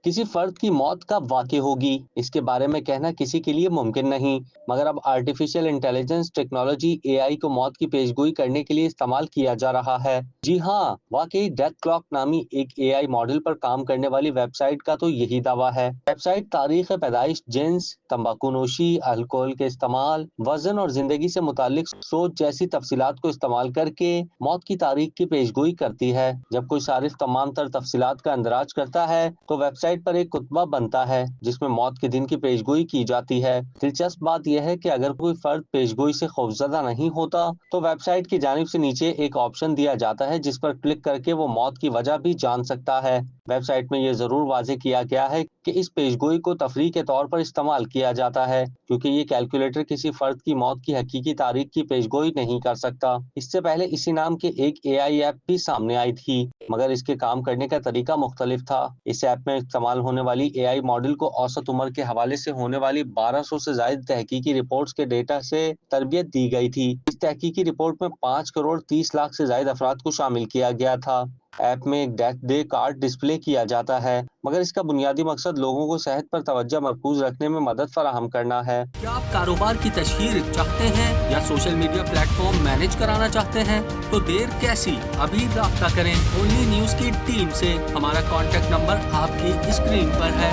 کسی فرد کی موت کب واقع ہوگی، اس کے بارے میں کہنا کسی کے لیے ممکن نہیں، مگر اب آرٹیفیشل انٹیلیجنس ٹیکنالوجی اے آئی کو موت کی پیشگوئی کرنے کے لیے استعمال کیا جا رہا ہے۔ جی ہاں، واقعی ڈیتھ کلاک نامی ایک اے آئی ماڈل پر کام کرنے والی ویب سائٹ کا تو یہی دعویٰ ہے۔ ویب سائٹ تاریخ پیدائش، جنس، تمباکو نوشی، الکوہل کے استعمال، وزن اور زندگی سے متعلق سوچ جیسی تفصیلات کو استعمال کر کے موت کی تاریخ کی پیشگوئی کرتی ہے۔ جب کوئی صارف تمام تر تفصیلات کا اندراج کرتا ہے تو ویب سائٹ پر ایک کتبہ بنتا ہے جس میں موت کے دن کی پیشگوئی کی جاتی ہے۔ دلچسپ بات یہ ہے کہ اگر کوئی فرد پیشگوئی سے خوفزدہ نہیں ہوتا تو ویب سائٹ کی جانب سے نیچے ایک آپشن دیا جاتا ہے جس پر کلک کر کے وہ موت کی وجہ بھی جان سکتا ہے۔ ویب سائٹ میں یہ ضرور واضح کیا گیا ہے کہ اس پیشگوئی کو تفریح کے طور پر استعمال کیا جاتا ہے، کیونکہ یہ کیلکولیٹر کسی فرد کی موت کی حقیقی تاریخ کی پیشگوئی نہیں کر سکتا۔ اس سے پہلے اسی نام کے ایک اے آئی ایپ بھی سامنے آئی تھی، مگر اس کے کام کرنے کا طریقہ مختلف تھا۔ اس ایپ میں استعمال ہونے والی اے آئی ماڈل کو اوسط عمر کے حوالے سے ہونے والی 1200 سے زائد تحقیقی رپورٹس کے ڈیٹا سے تربیت دی گئی تھی۔ اس تحقیقی رپورٹ میں 5 کروڑ 30 لاکھ سے زائد افراد کو شامل کیا گیا تھا۔ ایپ میں ایک ڈیتھ ڈے کارڈ ڈسپلے کیا جاتا ہے، مگر اس کا بنیادی مقصد لوگوں کو صحت پر توجہ مرکوز رکھنے میں مدد فراہم کرنا ہے۔ کیا آپ کاروبار کی تشہیر چاہتے ہیں یا social media plate form manage کرانا چاہتے ہیں؟ تو دیر کیسی، ابھی رابطہ کریں اونلی نیوز کی ٹیم سے۔ ہمارا کانٹیکٹ نمبر آپ کی اسکرین پر ہے۔